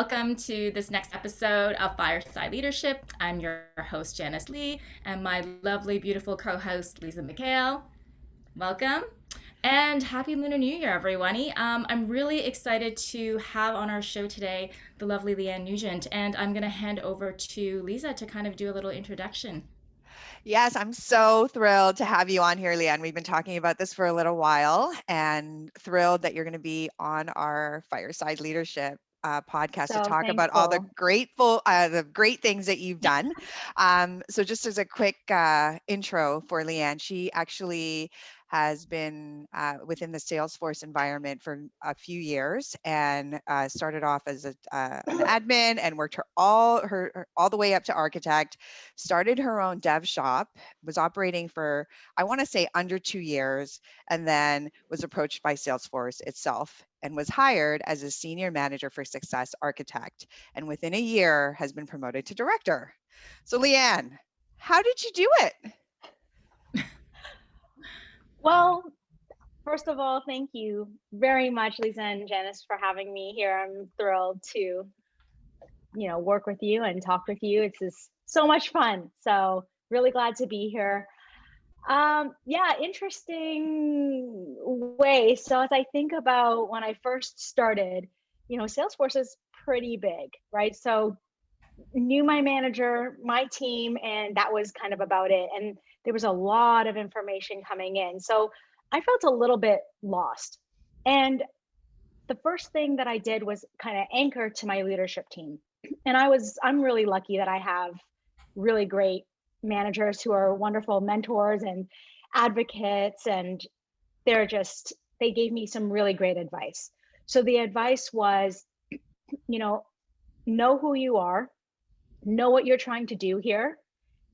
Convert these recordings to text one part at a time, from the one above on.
welcome to this next episode of Fireside Leadership. I'm your host, Janice Lee, and my lovely, beautiful co-host, Lisa Magcale. Welcome. And happy Lunar New Year, everybody. I'm really excited to have on our show today the lovely Leigh-Anne Nugent, and I'm going to hand over to Lisa to kind of do a little introduction. Yes, I'm so thrilled to have you on here, Leigh-Anne. We've been talking about this for a little while and thrilled that you're going to be on our Fireside Leadership podcast to So talk about all the thankful. great things that you've done. So just as a quick intro for Leigh-Anne, she actually has been within the Salesforce environment for a few years and started off as an admin and worked all the way up to architect, started her own dev shop, was operating for, I want to say, under 2 years, and then was approached by Salesforce itself and was hired as a senior manager for success architect, and within a year has been promoted to director. So Leigh-Anne, how did you do it? Well, first of all, thank you very much, Lisa and Janice, for having me here. I'm thrilled to, work with you and talk with you. It's just so much fun. So really glad to be here. Yeah, interesting way. So as I think about when I first started, Salesforce is pretty big, right? So knew my manager, my team, and that was kind of about it. And there was a lot of information coming in. So I felt a little bit lost. And the first thing that I did was kind of anchor to my leadership team. And I'm really lucky that I have really great managers who are wonderful mentors and advocates. And they gave me some really great advice. So the advice was, know who you are, know what you're trying to do here,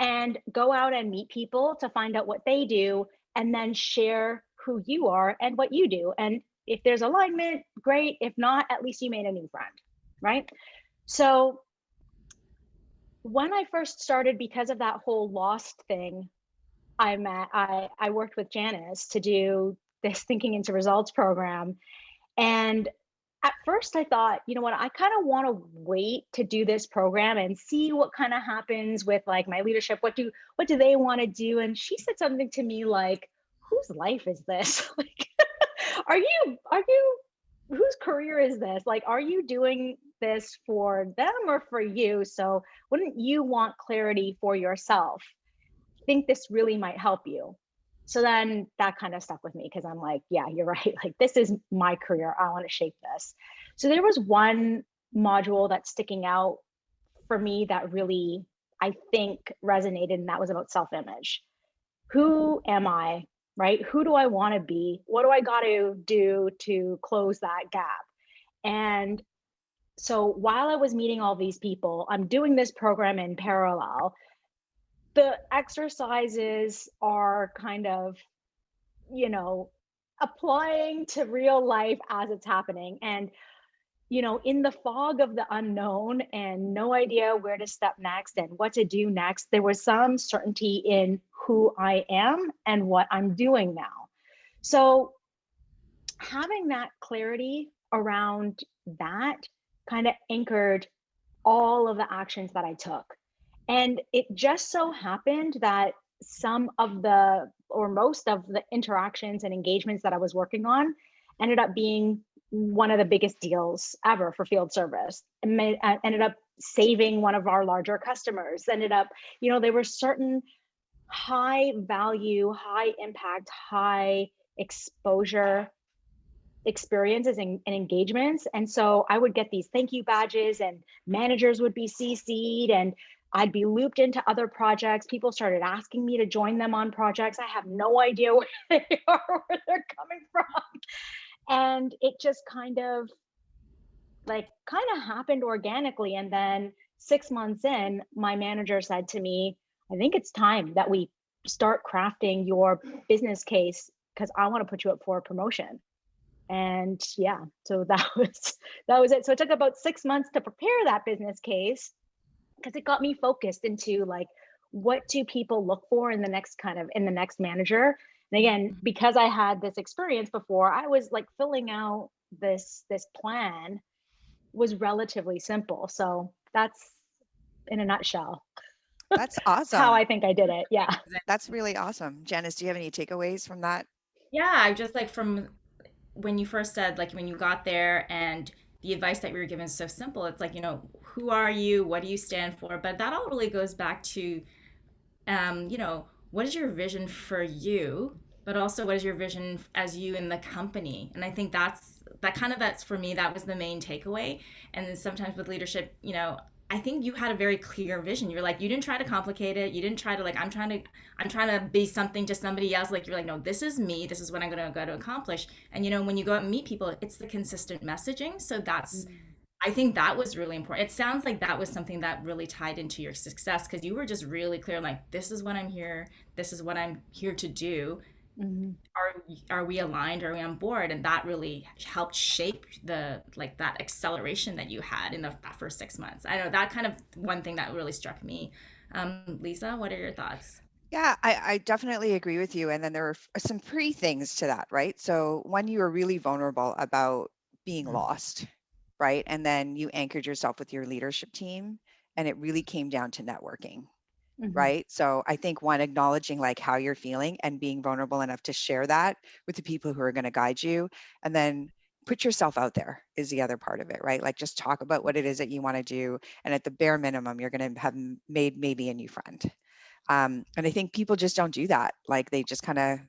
and go out and meet people to find out what they do, and then share who you are and what you do. And if there's alignment, great. If not, at least you made a new friend, right? So when I first started, because of that whole lost thing, I worked with Janice to do this Thinking into Results program. And at first I thought, you know what, I kind of want to wait to do this program and see what kind of happens with like my leadership. What do they want to do? And she said something to me like, whose life is this? Like, are you whose career is this? Like, are you doing this for them or for you? So wouldn't you want clarity for yourself? I think this really might help you. So then that kind of stuck with me because I'm like, yeah, you're right. Like, this is my career. I want to shape this. So there was one module that's sticking out for me that really, I think, resonated, and that was about self-image. Who am I, right? Who do I want to be? What do I got to do to close that gap? And so while I was meeting all these people, I'm doing this program in parallel. The exercises are kind of, applying to real life as it's happening. And, in the fog of the unknown and no idea where to step next and what to do next, there was some certainty in who I am and what I'm doing now. So having that clarity around that kind of anchored all of the actions that I took. And it just so happened that some of most of the interactions and engagements that I was working on ended up being one of the biggest deals ever for field service. Ended up saving one of our larger customers. There were certain high value, high impact, high exposure experiences and engagements. And so I would get these thank you badges, and managers would be CC'd, and I'd be looped into other projects. People started asking me to join them on projects. I have no idea where they are, where they're coming from. And it just kind of happened organically. And then 6 months in, my manager said to me, I think it's time that we start crafting your business case because I want to put you up for a promotion. And yeah, so that was it. So it took about 6 months to prepare that business case, because it got me focused into like, what do people look for in the next manager? And again, because I had this experience before, I was like filling out this plan was relatively simple. So that's, in a nutshell, That's how awesome. I think I did it. Yeah. That's really awesome. Janice, do you have any takeaways from that? Yeah, I just like from when you first said, like, when you got there and the advice that we were given is so simple. It's like, who are you? What do you stand for? But that all really goes back to, what is your vision for you? But also, what is your vision as you in the company? And I think that's for me, that was the main takeaway. And then sometimes with leadership, I think you had a very clear vision. You're like, you didn't try to complicate it. You didn't try to, like, I'm trying to be something to somebody else. Like, you're like, no, this is me. This is what I'm going to go to accomplish. And when you go out and meet people, it's the consistent messaging. So I think that was really important. It sounds like that was something that really tied into your success, because you were just really clear, like, this is what I'm here. This is what I'm here to do. Mm-hmm. Are we aligned? Are we on board? And that really helped shape that acceleration that you had in the first 6 months. I know that kind of one thing that really struck me. Lisa, what are your thoughts? Yeah, I definitely agree with you. And then there were some pre things to that, right? So one, you were really vulnerable about being lost, right? And then you anchored yourself with your leadership team, and it really came down to networking, Mm-hmm. right? So I think one, acknowledging like how you're feeling and being vulnerable enough to share that with the people who are going to guide you, and then put yourself out there is the other part of it, right? Like just talk about what it is that you want to do, and at the bare minimum, you're going to have made maybe a new friend. And I think people just don't do that. Like they just kind of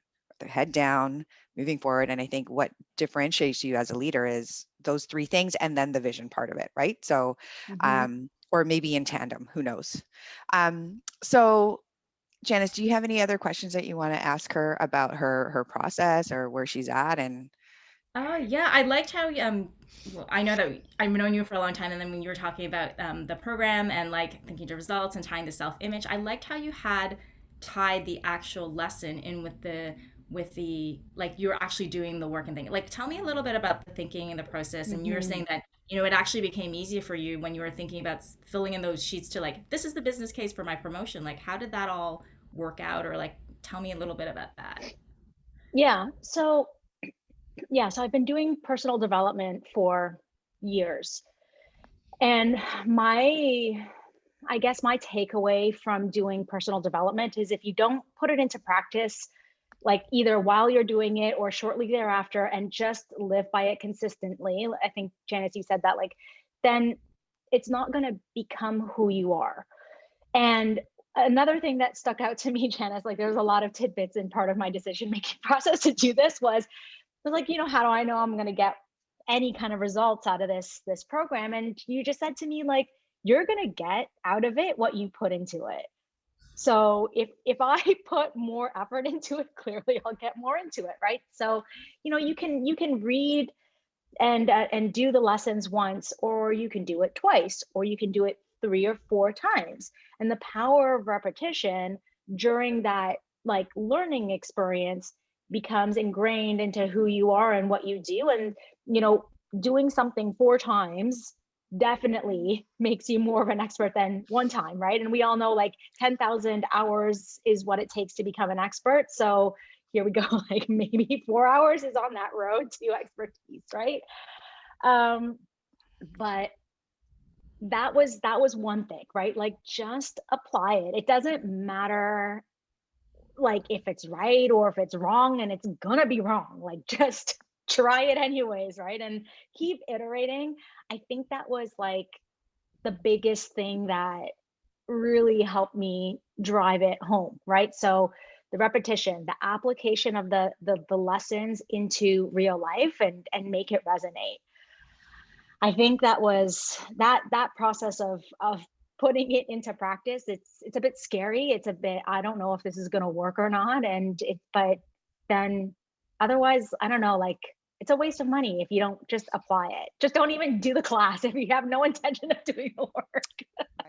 their head down, moving forward. And I think what differentiates you as a leader is those three things, and then the vision part of it, right? So, Mm-hmm. or maybe in tandem, who knows? So Janice, do you have any other questions that you want to ask her about her process or where she's at? And Yeah, I liked how well, I know that I've known you for a long time, and then when you were talking about the program and like thinking to results and tying the self image, I liked how you had tied the actual lesson in with the like you're actually doing the work and thinking. Like, tell me a little bit about the thinking and the process. And you were Mm-hmm. saying that it actually became easier for you when you were thinking about filling in those sheets to like, this is the business case for my promotion. Like, how did that all work out? Or like, tell me a little bit about that. Yeah. So I've been doing personal development for years. And I guess my takeaway from doing personal development is if you don't put it into practice, like either while you're doing it or shortly thereafter, and just live by it consistently, I think, Janice, you said that, like, then it's not going to become who you are. And another thing that stuck out to me, Janice, like there's a lot of tidbits in part of my decision making process to do this was like, how do I know I'm going to get any kind of results out of this program? And you just said to me, like, you're going to get out of it what you put into it. So if I put more effort into it, clearly I'll get more into it, right? So you can read and do the lessons once, or you can do it twice, or you can do it 3 or 4 times. And the power of repetition during that, like, learning experience becomes ingrained into who you are and what you do. And doing something 4 times definitely makes you more of an expert than one time, right? And we all know, like, 10,000 hours is what it takes to become an expert. So here we go. Like, maybe 4 hours is on that road to expertise, right? um but that was one thing, right? Like, just apply it. It doesn't matter, like, if it's right or if it's wrong, and it's gonna be wrong. Like, just try it anyways, right? And keep iterating. I think that was like the biggest thing that really helped me drive it home, right? So the repetition, the application of the lessons into real life, and make it resonate. I think that was that process of putting it into practice. It's a bit scary. It's a bit, I don't know if this is going to work or not. But then otherwise, I don't know, like, it's a waste of money if you don't just apply it. Just don't even do the class if you have no intention of doing the work.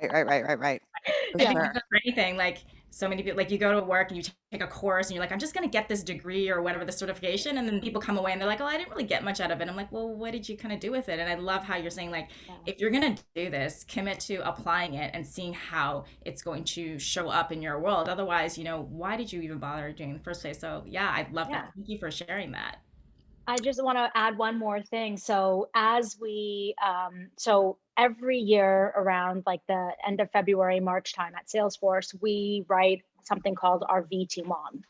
right, for I think Yeah. that's sure. for anything. Like, so many people, like, you go to work and you take a course and you're like, I'm just going to get this degree or whatever, the certification. And then people come away and they're like, oh, I didn't really get much out of it. I'm like, well, what did you kind of do with it? And I love how you're saying, like, Yeah. if you're going to do this, commit to applying it and seeing how it's going to show up in your world. Otherwise, why did you even bother doing it in the first place? So, yeah, I love that. Yeah. Thank you for sharing that. I just want to add one more thing. So as we, so every year around like the end of February, March time at Salesforce, we write something called our V2 Mom,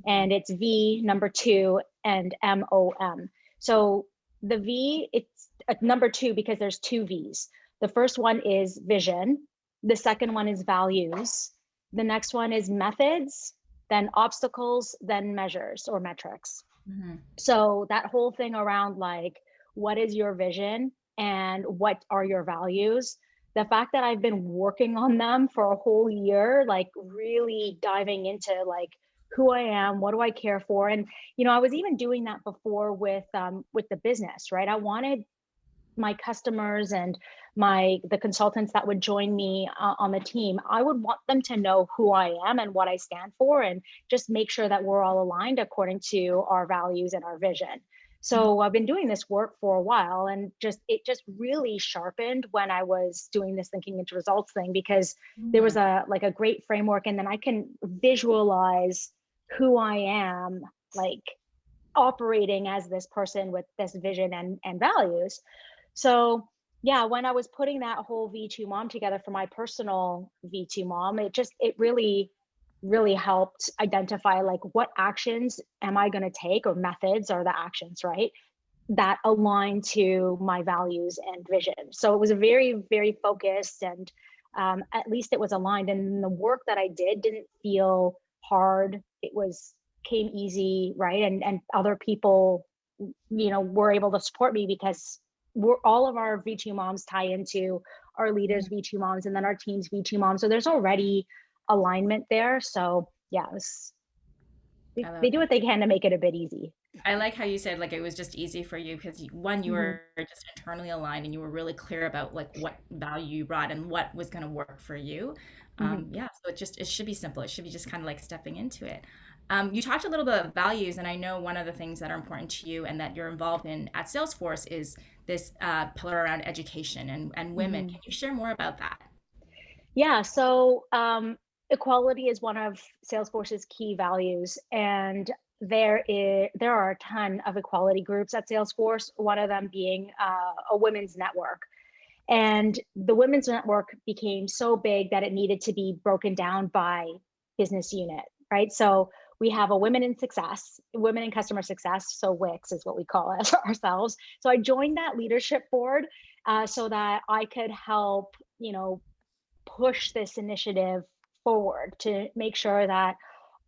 and it's V number 2 and MOM. So the V, it's a number 2 because there's 2 V's. The first one is vision. The second one is values. The next one is methods, then obstacles, then measures or metrics. Mm-hmm. So that whole thing around like, what is your vision and what are your values? The fact that I've been working on them for a whole year, like really diving into like who I am, what do I care for? And, I was even doing that before with the business, right? I wanted my customers and the consultants that would join me on the team, I would want them to know who I am and what I stand for, and just make sure that we're all aligned according to our values and our vision. So I've been doing this work for a while, and it just really sharpened when I was doing this thinking into results thing, because there was a great framework, and then I can visualize who I am, like operating as this person with this vision and values. So yeah, when I was putting that whole V2 Mom together for my personal V2 Mom, it really, really helped identify like what actions am I going to take, or methods are the actions, right? That align to my values and vision. So it was a very, very focused, and at least it was aligned. And the work that I didn't feel hard. Came easy, right? And other people, were able to support me, because all of our V2 moms tie into our leaders V2 moms, and then our team's V2 moms. So there's already alignment there. So yeah, they do what they can to make it a bit easy. I like how you said like it was just easy for you because one, you were just internally aligned and you were really clear about like what value you brought and what was going to work for you. Yeah, so it should be simple. It should be just kind of like stepping into it. You talked a little bit about values, and I know one of the things that are important to you and that you're involved in at Salesforce is this pillar around education and women. Can you share more about that? Yeah, so equality is one of Salesforce's key values, and there are a ton of equality groups at Salesforce. One of them being a women's network, and the women's network became so big that it needed to be broken down by business unit, right? So we have a women in customer success. So WIX is what we call it ourselves. So I joined that leadership board so that I could help, push this initiative forward to make sure that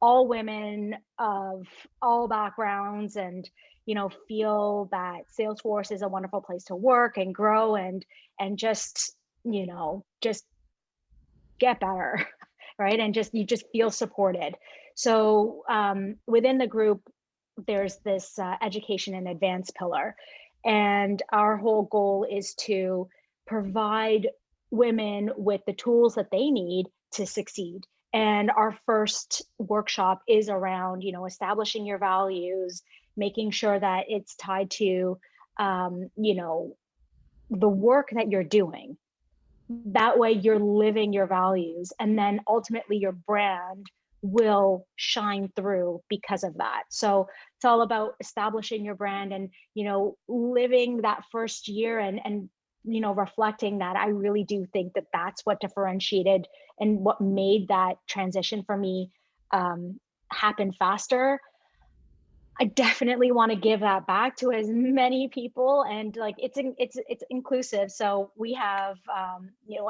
all women of all backgrounds and feel that Salesforce is a wonderful place to work and grow and just just get better, right? And you just feel supported. So within the group, there's this education and advance pillar, and our whole goal is to provide women with the tools that they need to succeed. And our first workshop is around, establishing your values, making sure that it's tied to, the work that you're doing. That way you're living your values, and then ultimately your brand will shine through because of that. So it's all about establishing your brand and, living that first year and reflecting that. I really do think that that's what differentiated and what made that transition for me happen faster. I definitely want to give that back to as many people, and like it's inclusive. So we have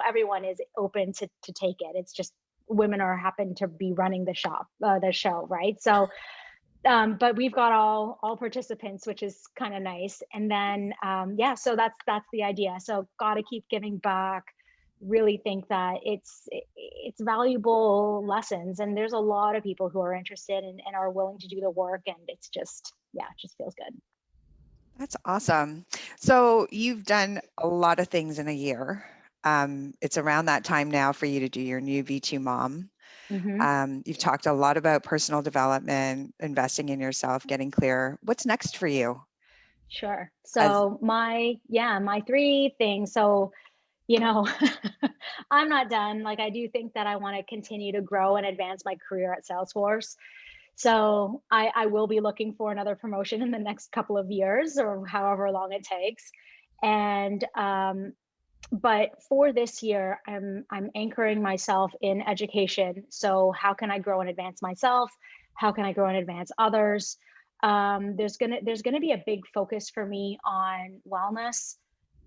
everyone is open to take it. It's just women happen to be running the show, right? So but we've got all participants, which is kind of nice. And then yeah, so that's the idea. So got to keep giving back. Really think that it's valuable lessons, and there's a lot of people who are interested and are willing to do the work, and it's just, yeah, it just feels good. That's awesome. So you've done a lot of things in a year. It's around that time now for you to do your new V2 Mom. You've talked a lot about personal development, investing in yourself, getting clear. What's next for you? Sure. So my 3 things. So I'm not done. Like, I do think that I want to continue to grow and advance my career at Salesforce. So I will be looking for another promotion in the next couple of years or however long it takes. And but for this year, I'm anchoring myself in education. So how can I grow and advance myself? How can I grow and advance others? There's gonna be a big focus for me on wellness,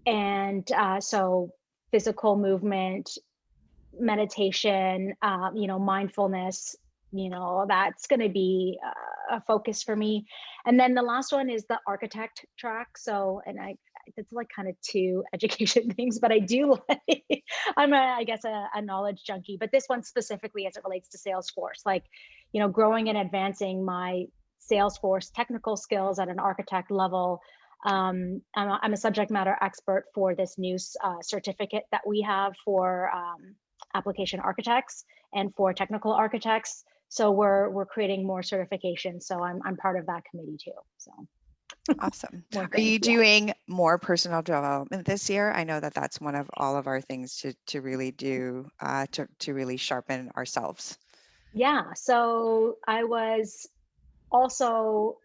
and so physical movement, meditation, mindfulness. That's going to be a focus for me. And then the last one is the architect track. So, and it's like kind of two education things, but I do like, I guess a knowledge junkie, but this one specifically as it relates to Salesforce, like, growing and advancing my Salesforce technical skills at an architect level. I'm a subject matter expert for this new certificate that we have for application architects and for technical architects. So we're creating more certifications. So I'm part of that committee too. So Awesome. more Are you things, yeah. doing more personal development this year? I know that that's one of all of our things to really do, to really sharpen ourselves. Yeah. So I was also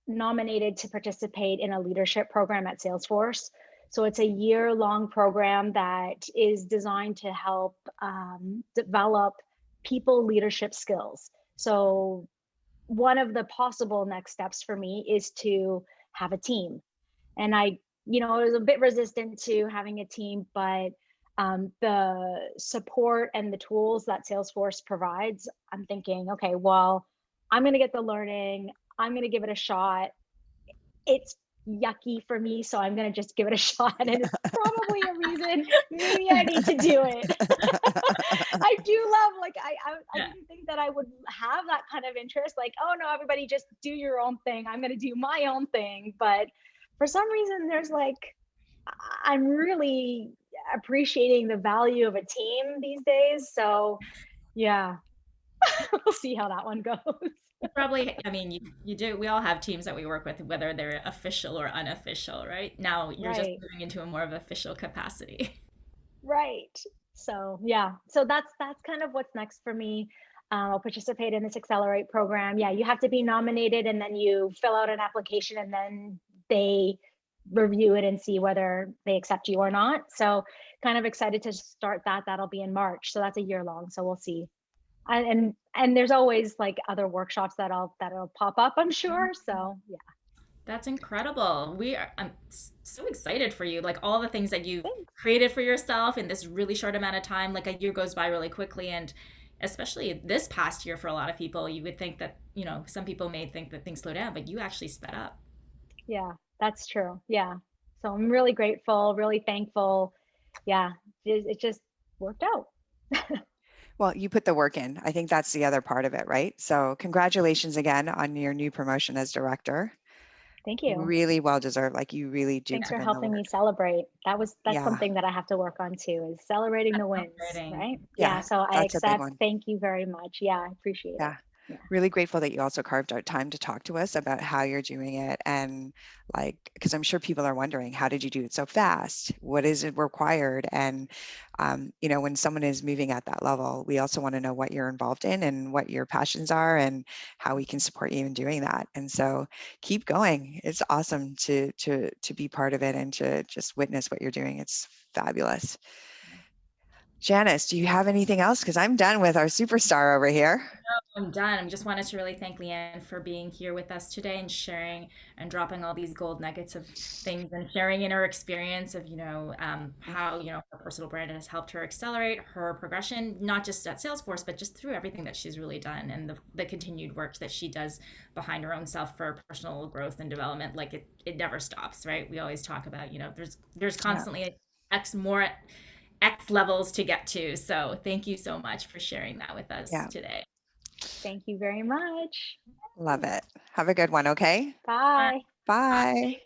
nominated to participate in a leadership program at Salesforce. So it's a year-long program that is designed to help develop people leadership skills. So one of the possible next steps for me is to have a team. And I was a bit resistant to having a team, but the support and the tools that Salesforce provides, I'm thinking, okay, well, I'm going to get the learning. I'm going to give it a shot. It's yucky for me, so I'm going to just give it a shot. And it's probably a reason maybe I need to do it. I do love, like, I didn't think that I would have that kind of interest. Like, oh no, everybody just do your own thing. I'm going to do my own thing. But for some reason, there's like, I'm really appreciating the value of a team these days. So yeah, we'll see how that one goes. Probably, I mean, you do. We all have teams that we work with, whether they're official or unofficial, right? Now you're just Right. moving into a more of official capacity. Right. So yeah, so that's kind of what's next for me. I'll participate in this Accelerate program. Yeah, you have to be nominated, and then you fill out an application, and then they review it and see whether they accept you or not. So kind of excited to start that. That'll be in March. So that's a year long. So we'll see. And there's always like other workshops that'll pop up, I'm sure. So yeah. That's incredible. I'm so excited for you. Like all the things that you've Thanks. created for yourself in this really short amount of time. Like a year goes by really quickly. And especially this past year for a lot of people, you would think that, some people may think that things slow down, but you actually sped up. Yeah, that's true. Yeah. So I'm really grateful, really thankful. Yeah, it just worked out. Well, you put the work in. I think that's the other part of it, right? So congratulations again on your new promotion as director. Thank you. Really well deserved. Like you really do Thanks put for in the helping work. me celebrate. That's Yeah. something that I have to work on too, is celebrating the wins, Celebrating. right? Yeah. Yeah, so I That's a big accept. one. Thank you very much. Yeah, I appreciate it. Yeah. Yeah. Really grateful that you also carved out time to talk to us about how you're doing it. And like, because I'm sure people are wondering, how did you do it so fast? What is it required? And, when someone is moving at that level, we also want to know what you're involved in and what your passions are and how we can support you in doing that. And so keep going. It's awesome to be part of it and to just witness what you're doing. It's fabulous. Janice, do you have anything else? Because I'm done with our superstar over here. I'm done. I just wanted to really thank Leigh-Anne for being here with us today and sharing and dropping all these gold nuggets of things and sharing in her experience of, how, her personal brand has helped her accelerate her progression, not just at Salesforce, but just through everything that she's really done and the continued work that she does behind her own self for personal growth and development. Like it never stops, right? We always talk about, there's constantly X levels to get to. So thank you so much for sharing that with us Yeah. today. Thank you very much. Love it. Have a good one, okay? Bye. Bye.